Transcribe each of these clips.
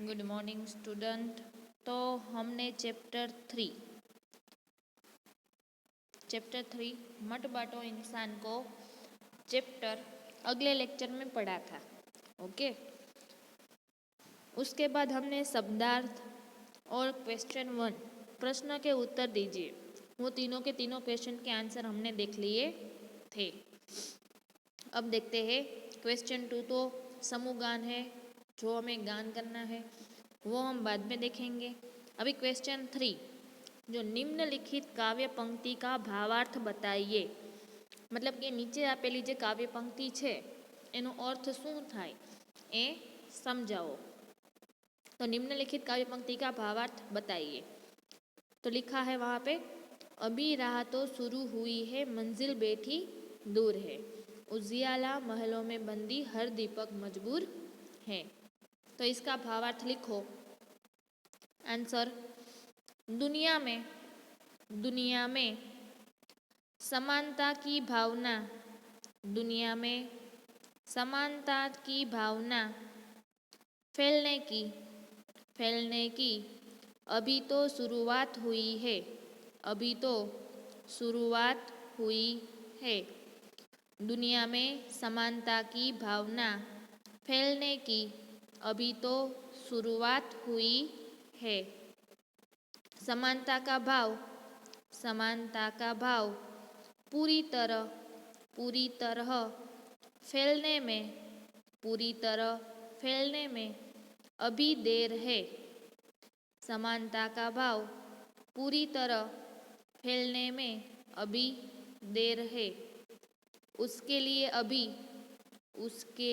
Good morning student. तो हमने chapter three मत बांटो इंसान को चैप्टर अगले लेक्चर में पढ़ा था। ओके, उसके बाद हमने शब्दार्थ और क्वेश्चन 1 प्रश्न के उत्तर दीजिए, वो तीनों के तीनों क्वेश्चन के आंसर हमने देख लिए थे। अब देखते हैं क्वेश्चन 2। तो समूह गान है, जो हमें गान करना है वो हम बाद में देखेंगे। अभी क्वेश्चन 3, जो निम्नलिखित काव्य पंक्ति का भावार्थ बताइए, मतलब કે નીચે આપેલી જે કાવ્ય પંક્તિ છે એનો અર્થ શું થાય એ સમજાવો। तो निम्नलिखित काव्य पंक्ति का भावार्थ बताइए। तो लिखा है वहाँ पे, अभी राह तो शुरू हुई है, मंजिल बैठी दूर है, उजियाला महलों में बंदी हर दीपक मजबूर है। तो इसका भावार्थ लिखो। आंसर, दुनिया में समानता की भावना, दुनिया में समानता की भावना फैलने की अभी तो शुरुआत हुई है, अभी तो शुरुआत हुई है। दुनिया में समानता की भावना फैलने की अभी तो शुरुआत हुई है। समानता का भाव पूरी तरह फैलने में अभी देर है। समानता का भाव पूरी तरह फैलने में अभी देर है। उसके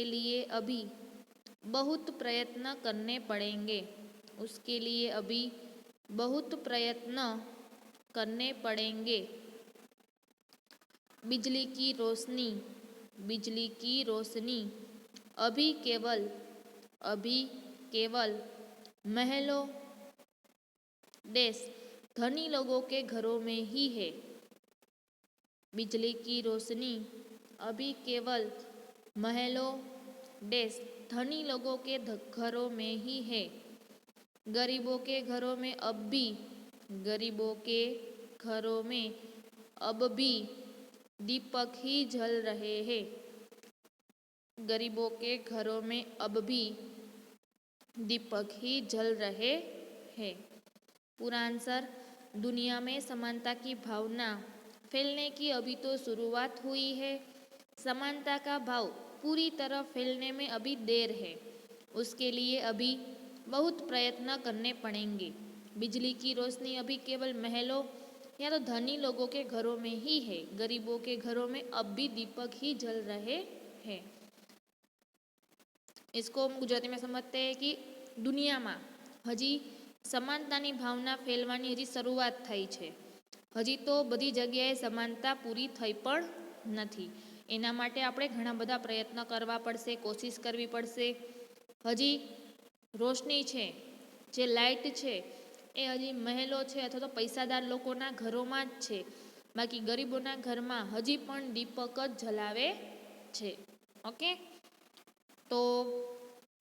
लिए अभी बहुत प्रयत्न करने पड़ेंगे, उसके लिए अभी बहुत प्रयत्न करने पड़ेंगे। बिजली की रोशनी अभी केवल महलों धनी लोगों के घरों में ही है। बिजली की रोशनी अभी केवल महलों धनी लोगों के घरों में ही है। गरीबों के घरों में अब भी दीपक ही जल रहे हैं। गरीबों के घरों में अब भी दीपक ही जल रहे हैं। पूरा आंसर, दुनिया में समानता की भावना फैलने की अभी तो शुरुआत हुई है, समानता का भाव पूरी तरह फैलने में अभी देर है, उसके लिए अभी बहुत प्रयत्न करने पड़ेंगे। बिजली की रोशनी अभी केवल महलों या तो धनी लोगों के घरों में ही है, गरीबों के घरों में अब भी दीपक ही जल रहे हैं। इसको हम गुजराती में समझते हैं कि दुनिया में हजी समानतानी भावना फैलवानी हजी शरूआत थई छे, हजी तो बधी जग्याए समानता पूरी थई पण नथी। एना माटे आपणे घणा बधा प्रयत्न करवा पड़शे, कोशिश करवी पड़शे। हजी रोशनी छे, जे लाइट छे ए हजी महलों छे अथवा तो पैसादार लोकोना घरों ज छे, बाकी गरीबोना घरमां हजी पण दीपक ज जलावे छे। ओके, तो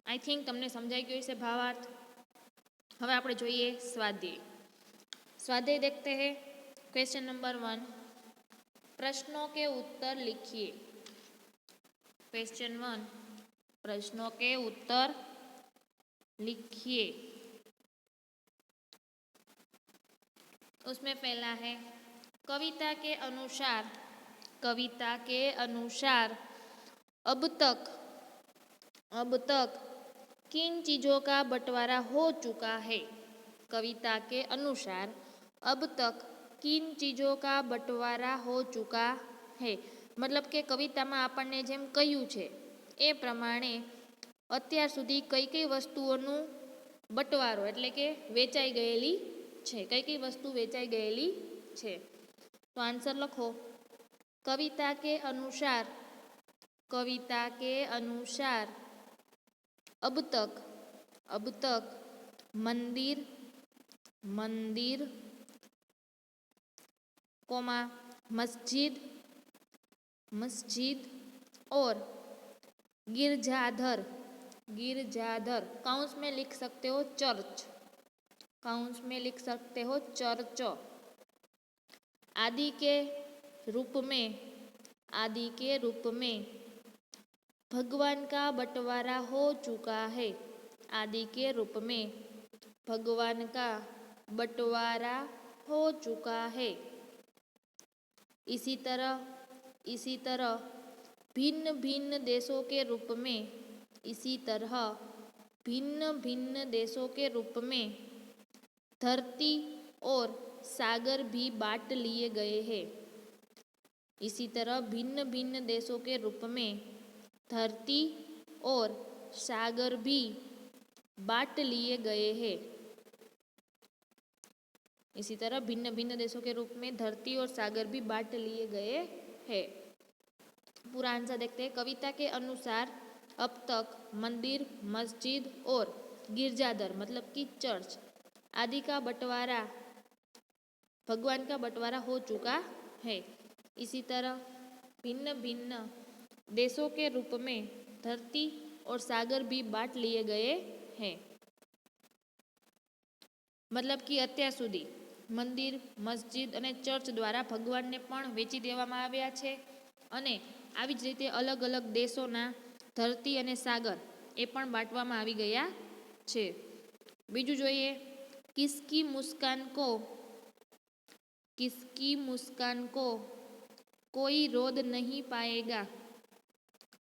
आई थिंक तमने समझाई गयो हशे भावार्थ। हवे आपणे जोईए स्वाध्याय देखते हैं। क्वेश्चन नंबर 1, प्रश्नों के उत्तर लिखिए। क्वेश्चन 1, प्रश्नों के उत्तर लिखिए। उसमें पहला है, कविता के अनुसार अब तक किन चीज़ों का बंटवारा हो चुका है। कविता के अनुसार अब तक किन चीज़ों का बंटवारा हो चुका है, मतलब के कविता में आपने जेम कह्यु छे ए प्रमाणे अत्यार सुधी कई कई वस्तुओं बंटवारो एटले के वेचाई गयेली छे, कई कई वस्तु वेचाई गयेली छे। तो आंसर लखो। कविता के अनुसार अब तक मंदिर कोमा मस्जिद और गिरजाधर, काउंस में लिख सकते हो चर्च, काउंस में लिख सकते हो चर्च। आदि के रूप में, आदि के रूप में भगवान का बंटवारा हो चुका है, आदि के रूप में भगवान का बंटवारा हो चुका है। इसी तरह भिन्न भिन्न देशों के रूप में, इसी तरह भिन्न भिन्न देशों के रूप में धरती और सागर भी बांट लिए गए हैं। इसी तरह भिन्न भिन्न देशों के रूप में धरती और सागर भी बांट लिए गए हैं। इसी तरह भिन्न भिन्न देशों के रूप में धरती और सागर भी बांट लिए गए हैं। पूरा आंसर देखते हैं। कविता के अनुसार अब तक मंदिर, मस्जिद और गिरजाघर मतलब कि चर्च आदि का बंटवारा, भगवान का बंटवारा हो चुका है। इसी तरह भिन्न भिन्न देशों के रूप में धरती और सागर भी बांट लिए गए हैं। मतलब कि અત્યાર સુધી મંદિર, મસ્જિદ અને ચર્ચ દ્વારા ભગવાનને પણ વેચી દેવામાં આવ્યા છે અને આવી જ રીતે અલગ અલગ દેશોના ધરતી અને સાગર એ પણ બાંટવામાં આવી ગયા છે। બીજું જોઈએ, કિસકી મુસ્કાન કો कोई रोद नहीं पाएगा,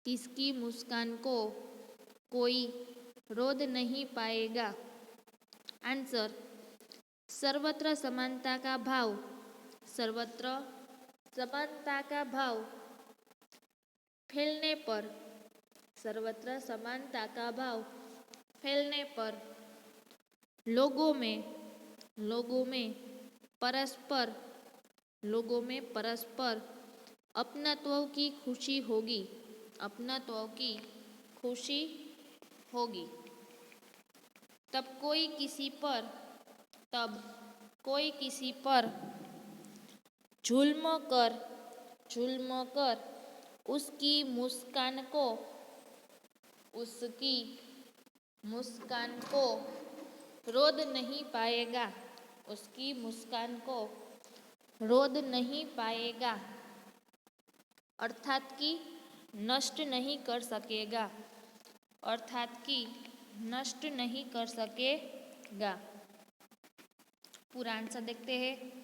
किसकी मुस्कान को कोई रोद नहीं पाएगा। आंसर, सर्वत्र समानता का भाव, सर्वत्र समानता का भाव फैलने पर, सर्वत्र समानता का भाव फैलने पर लोगों में परस्पर अपनत्व की खुशी होगी, अपनत्व की खुशी होगी। तब कोई किसी पर जुल्म कर उसकी मुस्कान को रोद नहीं पाएगा, उसकी मुस्कान को रोद नहीं पाएगा, अर्थात कि नष्ट नहीं कर सकेगा, अर्थात कि नष्ट नहीं कर सकेगा। पूरा आंसर देखते हैं।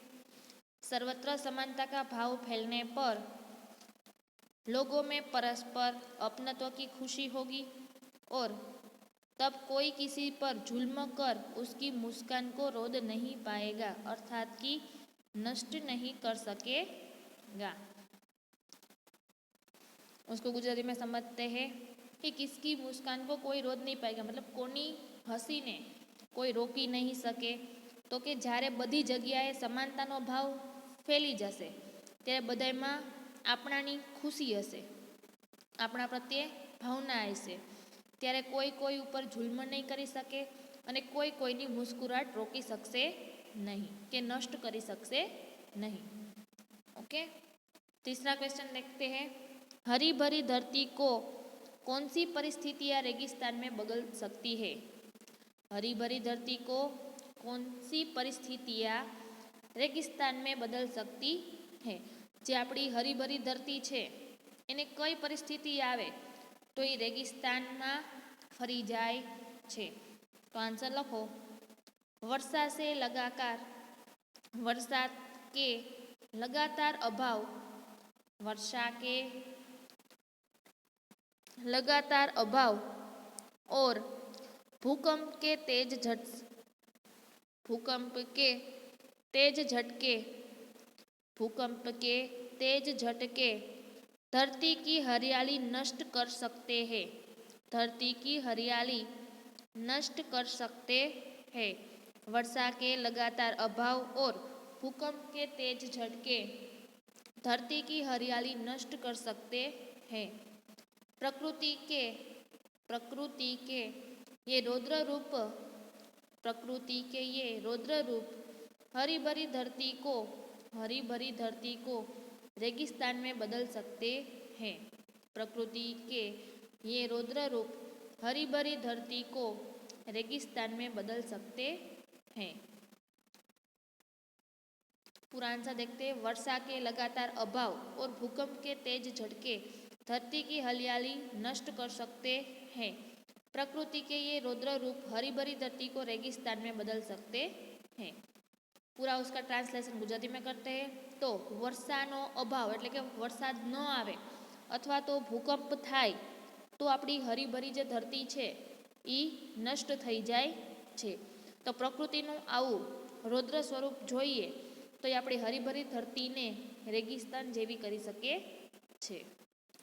सर्वत्र समानता का भाव फैलने पर लोगों में परस्पर अपनत्व की खुशी होगी और तब कोई किसी पर जुल्म कर उसकी मुस्कान को रोद नहीं पाएगा, अर्थात कि नष्ट नहीं कर सकेगा। उसको गुजराती में समझते हैं कि किसकी मुस्कान को कोई रोक नहीं पाएगा, मतलब कोनी हसी ने कोई रोकी नहीं सके। तो कि જ્યારે બધી જગ્યાએ સમાનતાનો ભાવ ફેલી જશે ત્યારે બધામાં આપણાની ખુશી હશે, આપણા પ્રત્યે ભાવના હશે, ત્યારે કોઈ કોઈ ઉપર જુલ્મ નહીં કરી શકે અને કોઈ કોઈની મુસ્કુરાટ રોકી શકશે નહીં કે નષ્ટ કરી શકશે નહીં। ओके, तीसरा क्वेश्चन देखते हैं। हरी भरी धरती को कौन सी परिस्थितियाँ रेगिस्तान में बदल सकती है? हरी भरी धरती को कौन सी परिस्थितियाँ रेगिस्तान में बदल सकती है? जे आपणी हरी भरी धरती है एने कई परिस्थिति आवे तो ये रेगिस्तान में फरी जाए छे। तो आंसर लखो, वर्षा के लगातार अभाव, वर्षा के लगातार अभाव और भूकंप के तेज झटके धरती की हरियाली नष्ट कर सकते हैं, धरती की हरियाली नष्ट कर सकते हैं। वर्षा के लगातार अभाव और भूकंप के तेज झटके धरती की हरियाली नष्ट कर सकते हैं। प्रकृति के ये रौद्र रूप हरी भरी धरती को रेगिस्तान में बदल सकते हैं। प्रकृति के ये रौद्र रूप हरी भरी धरती को रेगिस्तान में बदल सकते हैं। पूरा आंसर देखते हैं। वर्षा के लगातार अभाव और भूकंप के तेज झटके धरती की हरियाली नष्ट कर सकते हैं। प्रकृति के ये रौद्र रूप हरी भरी धरती को रेगिस्तान में बदल सकते हैं। पूरा उसका ट्रांसलेशन गुजराती में करते हैं तो वर्षाનો અભાવ એટલે કે વરસાદ ન આવે અથવા તો ભૂકંપ થાય તો આપણી હરીભરી જે ધરતી છે એ નષ્ટ થઈ જાય છે। તો પ્રકૃતિનું આવું રૌદ્ર સ્વરૂપ જોઈએ તો એ આપણી હરીભરી ધરતીને રેગિસ્તાન જેવી કરી શકે છે।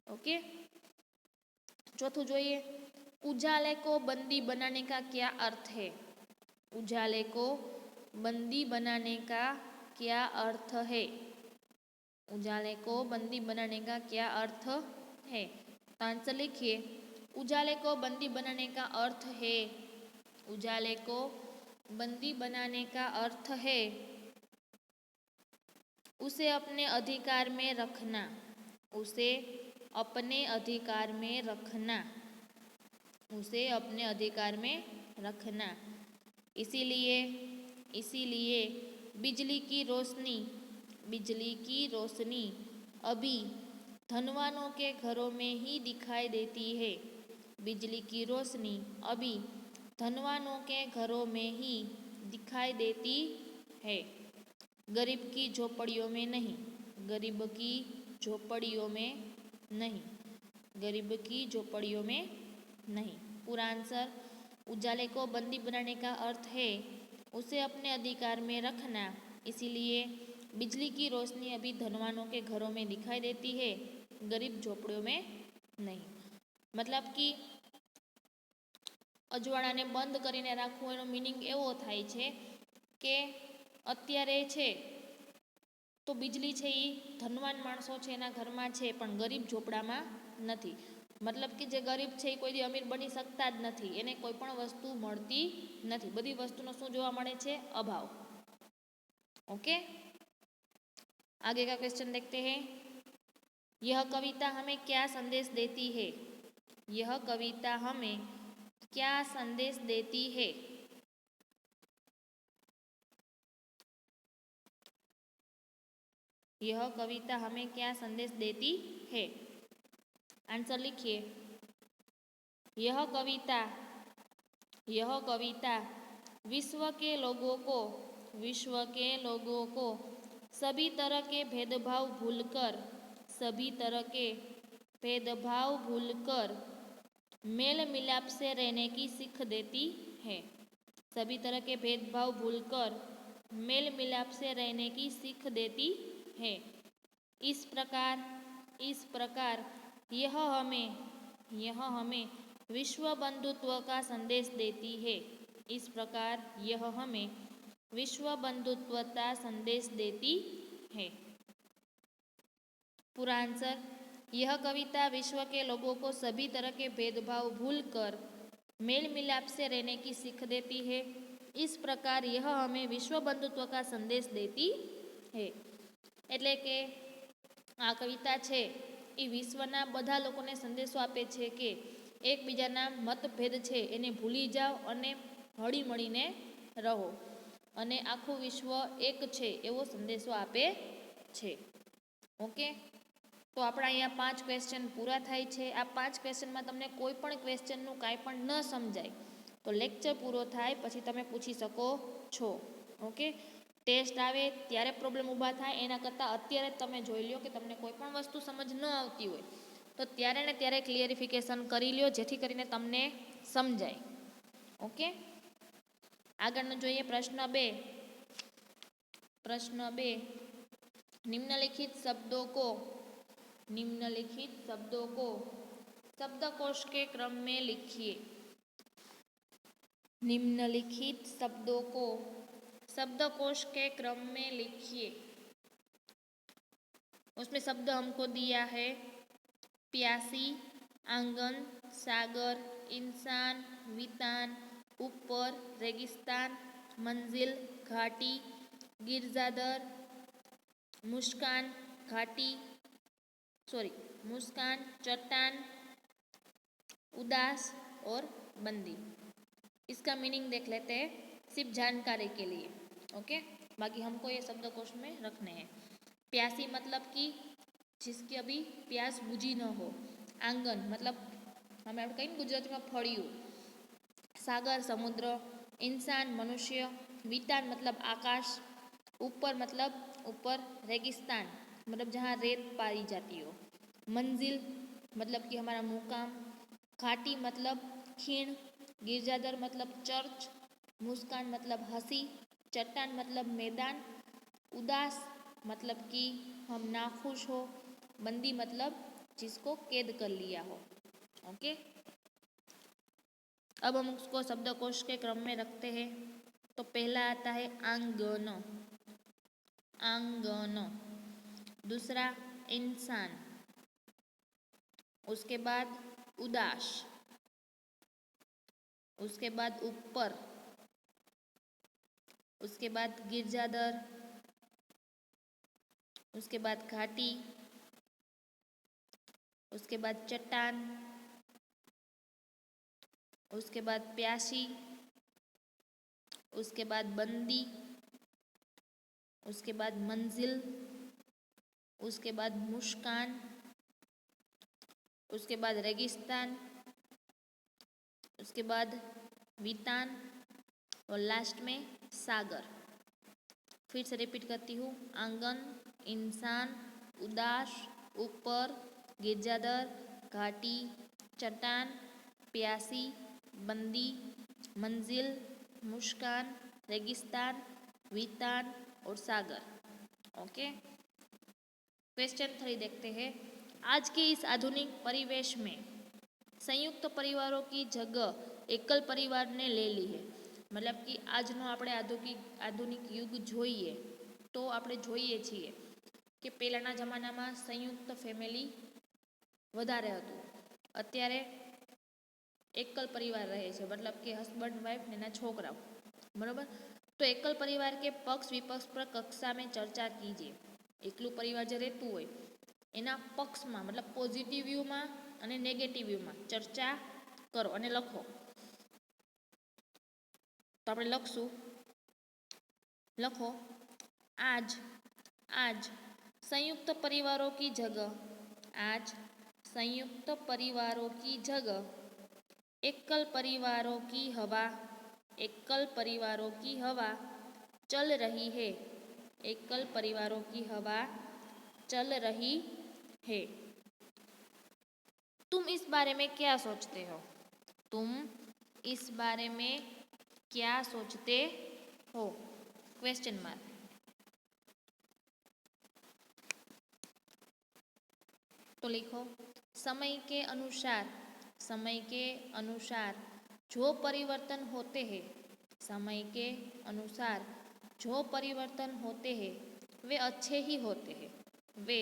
ओके, चौथું જોઈએ। उजाले को बंदी बनाने का क्या अर्थ है? उजाले को बंदी बनाने का क्या अर्थ है? उजाले को बंदी बनाने का क्या अर्थ है? तो आंसर लिखिए। उजाले को बंदी बनाने का अर्थ है, उजाले को बंदी बनाने का अर्थ है उसे अपने अधिकार में रखना, उसे अपने अधिकार में रखना, उसे अपने अधिकार में रखना। इसीलिए इसीलिए बिजली की रोशनी, बिजली की रोशनी अभी धनवानों के घरों में ही दिखाई देती है। बिजली की रोशनी अभी धनवानों के घरों में ही दिखाई देती है, गरीब की झोपड़ियों में नहीं, गरीब की झोपड़ियों में नहीं, गरीब की झोपड़ियों में नहीं। पूरा आंसर। उजाले को बंदी बनाने का अर्थ है उसे अपने अधिकार में रखना, इसीलिए बिजली की रोशनी अभी धनवानों के घरों में दिखाई देती है, गरीब झोपड़ियों में नहीं। मतलब कि अजवाळाने बंद करीने राखવું એનો मीनिंग એવો થાય છે કે અત્યારે છે तो बिजली છે એ ધનવાન માણસો છે એના ઘરમાં છે પણ ગરીબ ઝોપડામાં નથી। मतलब कि જે ગરીબ છે એ કોઈ દી અમીર બની શકતા જ નથી, એને કોઈ પણ વસ્તુ મળતી નથી, બધી વસ્તુનો શું જોવા મળે છે? અભાવ। ओके, आगे का क्वेश्चन देखते हैं। यह कविता हमें क्या संदेश देती है? यह कविता हमें क्या संदेश देती है? यह कविता हमें क्या संदेश देती है? आंसर लिखिए। यह कविता विश्व के लोगों को, विश्व के लोगों को सभी तरह के भेदभाव भूलकर, सभी तरह के भेदभाव भूलकर मेल मिलाप से रहने की सीख देती है। सभी तरह के भेदभाव भूलकर मेल मिलाप से रहने की सीख देती है। इस प्रकार यह हमें विश्व बंधुत्व का संदेश देती है। इस प्रकार यह हमें विश्व बंधुत्व का संदेश देती है। पूरा आंसर। यह कविता विश्व के लोगों को सभी तरह के भेदभाव भूलकर मेल मिलाप से रहने की सीख देती है। इस प्रकार यह हमें विश्व बंधुत्व का संदेश देती है। એટલે કે આ કવિતા છે એ વિશ્વના બધા લોકોને સંદેશો આપે છે કે એકબીજાના મતભેદ છે એને ભૂલી જાઓ અને હળીમળીને રહો અને આખું વિશ્વ એક છે એવો સંદેશો આપે છે। ઓકે, તો આપણા અહીંયા 5 ક્વેશ્ચન પૂરા થાય છે। આ 5 ક્વેશ્ચનમાં તમને કોઈ પણ ક્વેશ્ચનનું કાંઈ પણ ન સમજાય તો લેક્ચર પૂરો થાય પછી તમે પૂછી શકો છો। ઓકે, ટેસ્ટ આવે ત્યારે પ્રોબ્લેમ ઊભા થાય એના કરતાં અત્યારે તમે જોઈ લો કે તમને કોઈ પણ વસ્તુ સમજ ન આવતી હોય તો ત્યારે ને ત્યારે ક્લિયરિફિકેશન કરી લ્યો જેથી કરીને તમને સમજાય। ઓકે, આગળનો જોઈએ પ્રશ્ન 2। प्रश्न 2, निम्नलिखित शब्दों को शब्दकोश के क्रम में लिखिए। निम्नलिखित शब्दों को शब्दकोश के क्रम में लिखिए। उसमें शब्द हमको दिया है प्यासी, आंगन, सागर, इंसान, वितान, ऊपर, रेगिस्तान, मंजिल, घाटी, गिरजादर, मुस्कान, मुस्कान, चट्टान, उदास, और बंदी। इसका मीनिंग देख लेते हैं सिर्फ जानकारी के लिए, ओके। बाकी हमको ये शब्दकोश में रखने हैं। प्यासी मतलब कि जिसकी अभी प्यास बुझी न हो। आंगन मतलब हमें आप कहीं गुजराती में फड़िયું। सागर समुद्र। इंसान मनुष्य। वितान मतलब आकाश। ऊपर मतलब ऊपर। रेगिस्तान मतलब जहाँ रेत पाई जाती हो। मंजिल मतलब कि हमारा मुकाम। घाटी मतलब खीण। गिरजादर मतलब चर्च। मुस्कान मतलब हंसी। चट्टान मतलब मैदान। उदास मतलब कि हम नाखुश हो। बंदी मतलब जिसको कैद कर लिया हो, ओके। अब हम उसको शब्दकोश के क्रम में रखते हैं। तो पहला आता है आंगन। आंगन। दूसरा इंसान। उसके बाद उदास। उसके बाद ऊपर। उसके बाद गिरजादर। उसके बाद घाटी। उसके बाद चट्टान। उसके बाद प्यासी। उसके बाद बंदी। उसके बाद मंजिल। उसके बाद मुस्कान। उसके बाद रेगिस्तान। उसके बाद वितान और लास्ट में सागर। फिर से रिपीट करती हूँ। आंगन, इंसान, उदास, ऊपर, गिरजादर, घाटी, चट्टान, प्यासी, बंदी, मंजिल, मुस्कान, रेगिस्तान, वितान और सागर, ओके। क्वेश्चन 3 देखते हैं। आज के इस आधुनिक परिवेश में संयुक्त परिवारों की जगह एकल परिवार ने ले ली है। मतलब कि આજનો આપણે આધુનિક યુગ જોઈએ તો આપણે જોઈએ છીએ કે પહેલાંના જમાનામાં સંયુક્ત ફેમિલી વધારે હતું. અત્યારે એકલ પરિવાર રહે છે, મતલબ કે હસબન્ડ વાઈફ ને એના છોકરાઓ, બરાબર. તો એકલ પરિવાર કે પક્ષ વિપક્ષ પર કક્ષા में चर्चा कीजिए. એકલું પરિવાર જે રહેતું હોય એના પક્ષમાં મતલબ પોઝિટિવ વ્યૂમાં અને નેગેટિવ વ્યૂમાં ચર્ચા કરો અને લખો. તો આપણે લખશું. લખો. आज संयुक्त परिवारों की जगह, आज संयुक्त परिवारों की जगह एकल परिवारों की हवा, एकल परिवारों की हवा चल रही है. एकल परिवारों की हवा चल रही है. तुम इस बारे में क्या सोचते हो? तुम इस बारे में क्या सोचते हो? Question mark. तो लिखो समय के अनुसार, समय के अनुसार जो परिवर्तन होते हैं, समय के अनुसार जो परिवर्तन होते हैं वे अच्छे ही होते हैं, वे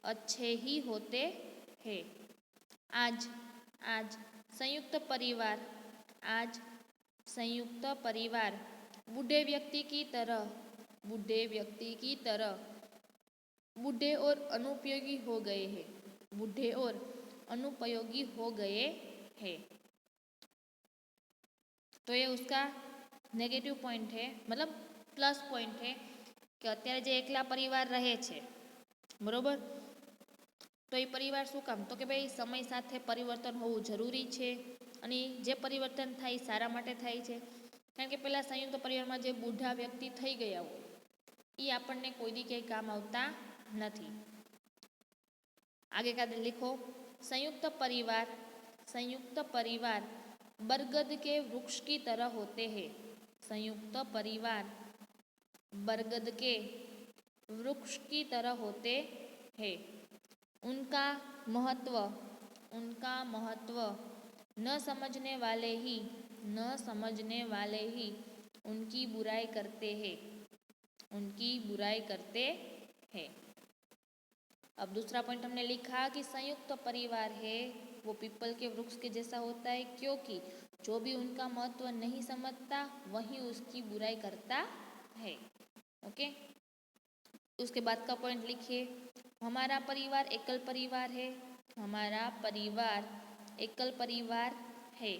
अच्छे ही होते हैं. आज संयुक्त परिवार, आज संयुक्त परिवार बूढ़े व्यक्ति की तरह, बूढ़े व्यक्ति की तरह बूढ़े और अनुपयोगी हो गए हैं, बूढ़े और अनुपयोगी हो गए हैं. तो ये उसका नेगेटिव पॉइंट है, मतलब प्लस पॉइंट है કે અત્યારે જે એકલા પરિવાર રહે છે, બરોબર. તો એ પરિવાર શું કામ? તો કે ભાઈ સમય સાથે પરિવર્તન હોવું જરૂરી છે અને જે પરિવર્તન થાય સારા માટે થાય છે. કારણ કે પહેલાં સંયુક્ત પરિવારમાં જે બુઢા વ્યક્તિ થઈ ગયા હોય એ આપણને કોઈ દી ક્યાંય કામ આવતા નથી. आगे का लिखो संयुक्त परिवार बरगद के वृक्ष की तरह होते हैं. संयुक्त परिवार बरगद के वृक्ष की तरह होते हैं. उनका महत्व न समझने वाले ही उनकी बुराई करते हैं, उनकी बुराई करते हैं. अब दूसरा पॉइंट हमने लिखा कि संयुक्त परिवार है वो पीपल के वृक्ष के जैसा होता है क्योंकि जो भी उनका महत्व नहीं समझता वही उसकी बुराई करता है, ओके. उसके बाद का पॉइंट लिखिए हमारा परिवार एकल परिवार है, हमारा परिवार एकल परिवार है.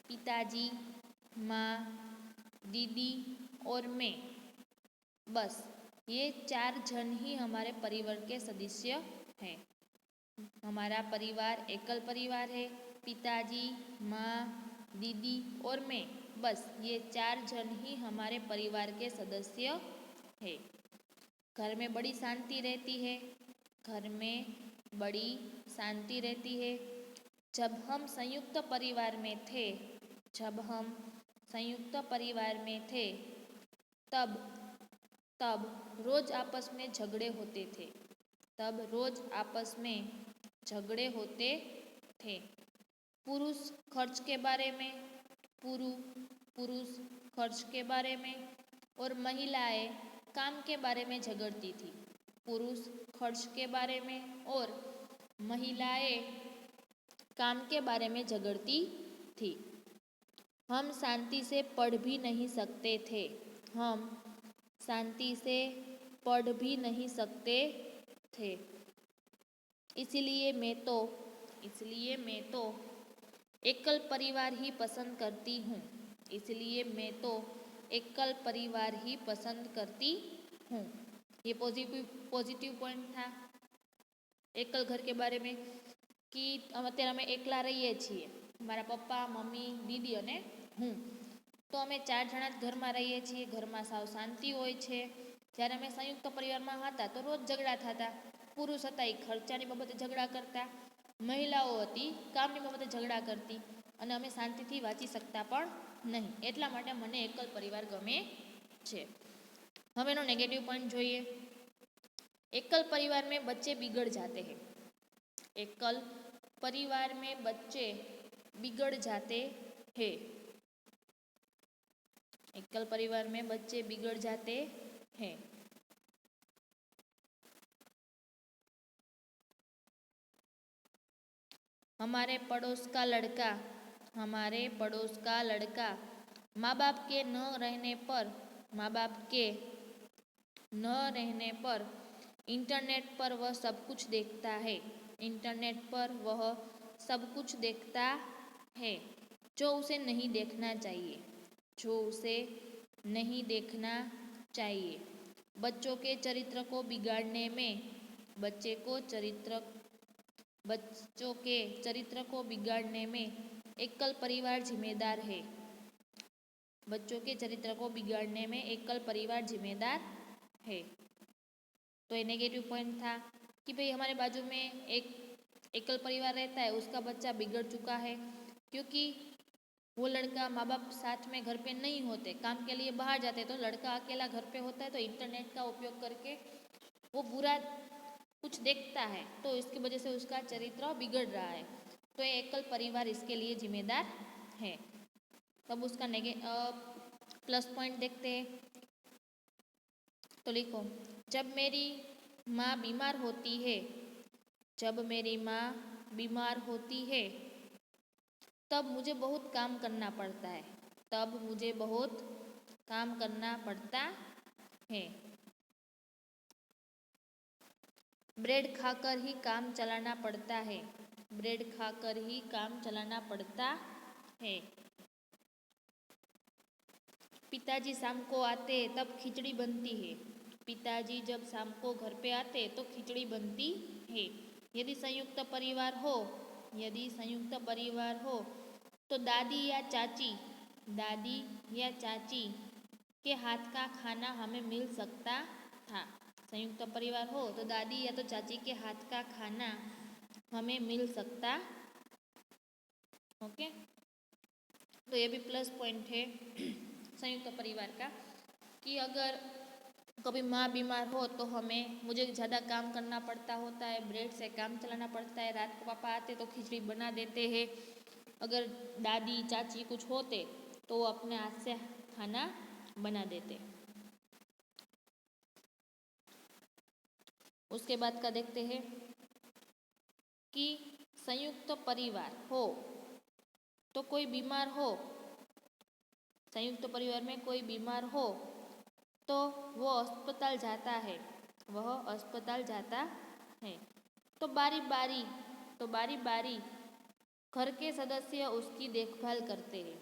पिताजी, माँ, दीदी और मैं, बस ये 4 जन ही हमारे परिवार के सदस्य हैं। हमारा परिवार एकल परिवार है। पिताजी, माँ, दीदी और मैं, बस ये 4 जन ही हमारे परिवार के सदस्य हैं। घर में बड़ी शांति रहती है। घर में बड़ी शांति रहती है। जब हम संयुक्त परिवार में थे, जब हम संयुक्त परिवार में थे, तब तब रोज आपस में झगड़े होते थे। तब रोज आपस में झगड़े होते थे। पुरुष खर्च के बारे में, पुरुष खर्च के बारे में और महिलाएं काम के बारे में झगड़ती थी। पुरुष खर्च के बारे में और महिलाएं काम के बारे में झगड़ती थी। हम शांति से पढ़ भी नहीं सकते थे। हम शांति से पढ़ भी नहीं सकते थे। इसलिए मैं तो एकल परिवार ही पसंद करती हूँ। इसलिए मैं तो एकल परिवार ही पसंद करती हूँ। ये पॉजिटिव पॉइंट था एकल घर के बारे में कि અત્યારે અમે એકલા રહીએ છીએ, મારા પપ્પા, મમ્મી, દીદી અને હું. તો અમે 4 જણા જ ઘરમાં રહીએ છીએ. ઘરમાં સાવ શાંતિ હોય છે. જ્યારે અમે સંયુક્ત પરિવારમાં હતા તો રોજ ઝઘડા થતા. પુરુષ હતા એ ખર્ચાની બાબતે ઝઘડા કરતા, મહિલાઓ હતી કામની બાબતે ઝઘડા કરતી અને અમે શાંતિથી વાંચી શકતા પણ નહીં. એટલા માટે મને એકલ પરિવાર ગમે છે. હવે એનો નેગેટિવ પોઈન્ટ જોઈએ. एकल परिवार में बच्चे बिगड़ जाते हैं। एकल परिवार में बच्चे बिगड़ जाते हैं। एकल परिवार में बच्चे बिगड़ जाते हैं। हमारे पड़ोस का लड़का माँ बाप के न रहने पर इंटरनेट पर वह सब कुछ देखता है। इंटरनेट पर वह सब कुछ देखता है जो उसे नहीं देखना चाहिए। जो उसे नहीं देखना चाहिए। बच्चों के चरित्र को बिगाड़ने में एकल परिवार जिम्मेदार है। बच्चों के चरित्र को बिगाड़ने में एकल परिवार जिम्मेदार है। तो ये नेगेटिव पॉइंट था कि भाई हमारे बाजू में एक एकल परिवार रहता है, उसका बच्चा बिगड़ चुका है क्योंकि वो लड़का माँ बाप साथ में घर पे नहीं होते, काम के लिए बाहर जाते, तो लड़का अकेला घर पे होता है तो इंटरनेट का उपयोग करके वो बुरा कुछ देखता है, तो इसकी वजह से उसका चरित्र बिगड़ रहा है। तो ये एकल परिवार इसके लिए जिम्मेदार है। तब उसका प्लस पॉइंट देखते हैं। तो लिखो, जब मेरी माँ बीमार होती है तब मुझे बहुत काम करना पड़ता है। ब्रेड खाकर ही काम चलाना पड़ता है। पिताजी शाम को आते तब खिचड़ी बनती है। पिताजी जब शाम को घर पे आते तो खिचड़ी बनती है। यदि संयुक्त परिवार हो तो दादी या चाची के हाथ का खाना हमें मिल सकता था। संयुक्त परिवार हो तो दादी या तो चाची के हाथ का खाना हमें मिल सकता। ओके, तो ये भी प्लस पॉइंट है संयुक्त परिवार का कि अगर कभी माँ बीमार हो तो मुझे ज़्यादा काम करना पड़ता होता है, ब्रेड से काम चलाना पड़ता है। रात को पापा आते तो खिचड़ी बना देते हैं। अगर दादी चाची कुछ होते तो वो अपने हाथ से खाना बना देते। उसके बाद का देखते हैं कि संयुक्त परिवार हो तो कोई बीमार हो, संयुक्त परिवार में कोई बीमार हो तो वह अस्पताल जाता है। तो बारी बारी घर के सदस्य उसकी देखभाल करते हैं।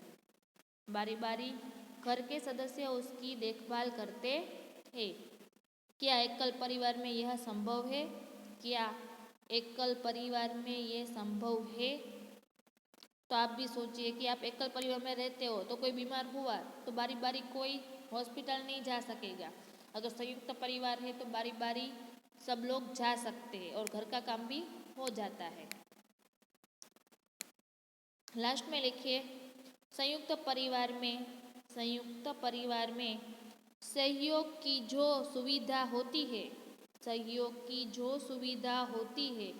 बारी बारी घर के सदस्य उसकी देखभाल करते हैं। क्या एकल परिवार में यह संभव है? क्या एकल परिवार में यह संभव है? तो आप भी सोचिए कि आप एकल परिवार में रहते हो तो कोई बीमार हुआ तो बारी बारी कोई हॉस्पिटल नहीं जा सकेगा। अगर संयुक्त परिवार है तो बारी बारी सब लोग जा सकते हैं और घर का काम भी हो जाता है। लास्ट में लिखिए संयुक्त परिवार में सहयोग की जो सुविधा होती है, सहयोग की जो सुविधा होती है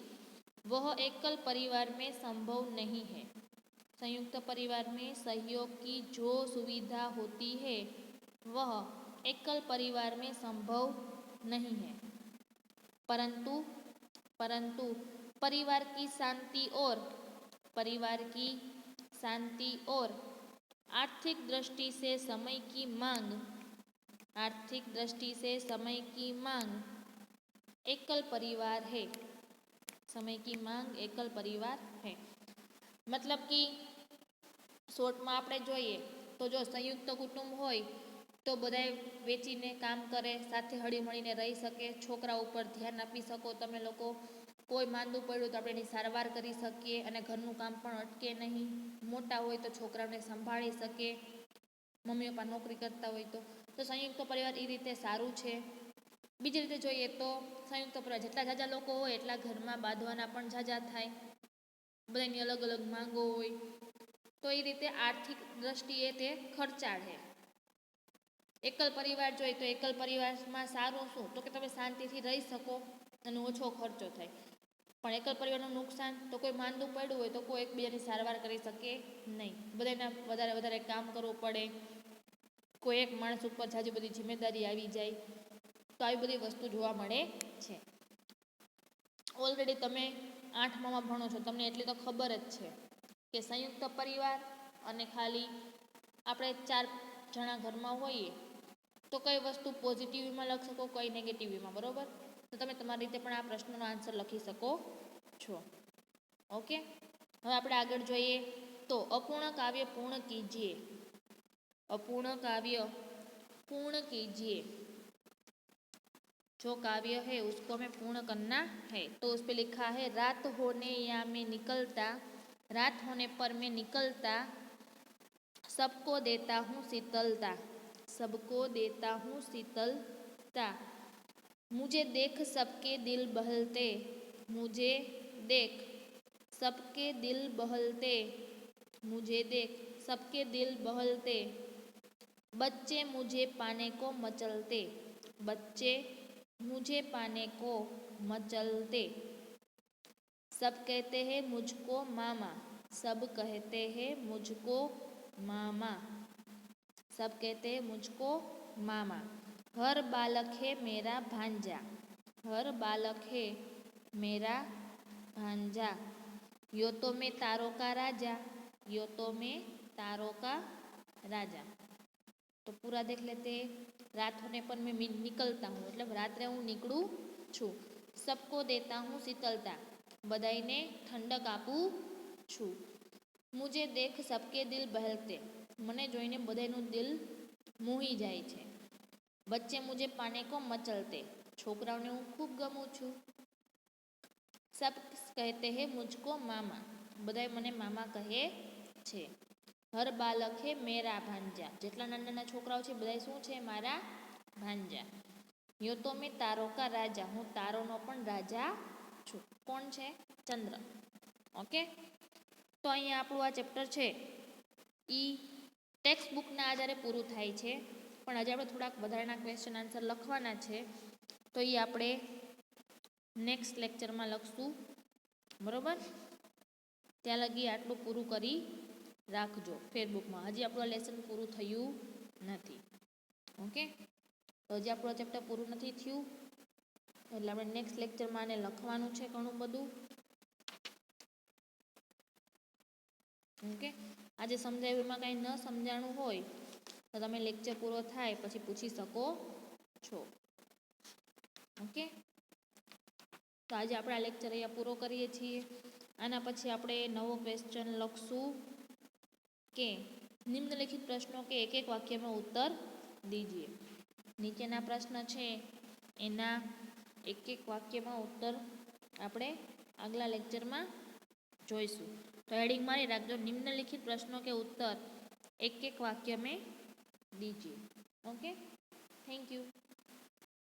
वह एकल परिवार में संभव नहीं है। संयुक्त परिवार में सहयोग की जो सुविधा होती है वह एकल परिवार में संभव नहीं है। परंतु परिवार की शांति और आर्थिक दृष्टि से समय की मांग एकल परिवार है। समय की मांग एकल परिवार है। मतलब कि શોર્ટમાં આપણે જોઈએ તો જો સંયુક્ત કુટુંબ હોય તો બધાએ વેચીને કામ કરે, સાથે હળીમળીને રહી શકે, છોકરા ઉપર ધ્યાન આપી શકો તમે લોકો, કોઈ માંદું પડ્યું તો આપણે એની સારવાર કરી શકીએ અને ઘરનું કામ પણ અટકે નહીં, મોટા હોય તો છોકરાઓને સંભાળી શકે, મમ્મી પપ્પા નોકરી કરતા હોય તો સંયુક્ત પરિવાર એ રીતે સારું છે। બીજી રીતે જોઈએ તો સંયુક્ત પરિવાર જેટલા ઝાઝા લોકો હોય એટલા ઘરમાં બાંધવાના પણ ઝાઝા થાય, બધાની અલગ અલગ માંગો હોય તો એ રીતે આર્થિક દ્રષ્ટિએ તે ખર્ચાળ છે। એકલ પરિવાર જોઈએ તો એકલ પરિવારમાં સારું શું તો કે તમે શાંતિથી રહી શકો અને ઓછો ખર્ચો થાય, પણ એકલ પરિવારનું નુકસાન તો કોઈ માંદું પડ્યું હોય તો કોઈ એકબીજાની સારવાર કરી શકે નહીં, બધાને વધારે કામ કરવું પડે, કોઈ એક માણસ ઉપર જાજી બધી જિમ્મેદારી આવી જાય તો આવી બધી વસ્તુ જોવા મળે છે। ઓલરેડી તમે 8માં ભણો છો, તમને એટલી તો ખબર જ છે કે સંયુક્ત પરિવાર અને ખાલી આપણે 4 જણા ઘરમાં હોઈએ તો કઈ વસ્તુ પોઝિટિવમાં લખી શકો, કઈ નેગેટિવમાં, બરાબર? તો તમે તમારી રીતે પણ આ પ્રશ્નનો આન્સર લખી શકો છો। ઓકે, હવે આપણે આગળ જોઈએ તો અપૂર્ણ કાવ્ય પૂર્ણ કીજીએ। अपूर्ण काव्य पूर्ण कीजिए। जो काव्य है उसको हमें पूर्ण करना है तो उस पर लिखा है रात होने या मैं निकलता, रात होने पर मैं निकलता, सबको देता हूँ शीतलता, सबको देता हूँ शीतलता, मुझे देख सबके दिल बहलते, मुझे देख सबके दिल बहलते, मुझे देख सबके दिल बहलते, बच्चे मुझे पाने को मचलते, बच्चे मुझे पाने को मचलते, सब कहते हैं मुझको मामा, सब कहते हैं मुझको मामा, सब कहते हैं मुझको मामा, हर बालक है मेरा भांजा, हर बालक है मेरा भांजा, यो तो मैं तारों का राजा, यो तो मैं तारों का राजा। तो पूरा देख लेते। रात होने पर मैं निकलता हूँ मतलब रात्रे हूँ निकलूँ छू, सबको देता हूँ शीतलता, बधाईने ठंडक आपू छू, मुझे देख सबके दिल बहलते, मने जोईने बधाईनुं दिल मोही जाय छे, बच्चे मुझे पाने को मचलते, छोकराओने हूँ खूब गमूँ छू, सब कहते हैं मुझको मामा, बधाई मने मामा कहे छे, हर बालक है मेरा भांजा, जेटला नाना नाना छोकराओ छे बधाई शुं छे मारा भांजा, यो तो मैं तारों का राजा, हूँ तारोनो पण राजा छू, कोण छे? चंद्र। ओके, तो अहींया आपणुं आ चेप्टर छे ई टेक्स्ट बुकना आधारे पूरुं थाय छे, पण हजे आपणे थोड़ाक वधाराना क्वेश्चन आंसर लखवाना छे तो ई आपणे नेक्स्ट लेक्चरमां लखशुं, बरोबर? त्यां लगी आटलुं पूरुं करी राखजो फेसबुकमां, हजी आपणुं लेसन पूरुं थयुं नथी। ओके, तो हजी आपणुं चेप्टर पूरुं नथी थयुं એટલે આપણે નેક્સ્ટ લેક્ચરમાં આને લખવાનું છે ઘણું બધું। ઓકે, આજે સમજાવ્યું એમાં કાંઈ ન સમજાણું હોય તો તમે લેક્ચર પૂરો થાય પછી પૂછી શકો છો। ઓકે, તો આજે આપણે આ લેક્ચર અહીંયા પૂરો કરીએ છીએ। આના પછી આપણે નવો ક્વેશ્ચન લખશું કે નિમ્નલિખિત પ્રશ્નો કે એક એક વાક્યમાં ઉત્તર દીजिए। નીચેના પ્રશ્ન છે એના એક એક વાક્યમાં ઉત્તર આપણે આગલા લેક્ચરમાં જોઈશું। તો હેડિંગ મારી રાખજો, નિમ્નલિખિત પ્રશ્નો કે उत्तर एक एक वाक्य में दीजिए। Okay, thank you.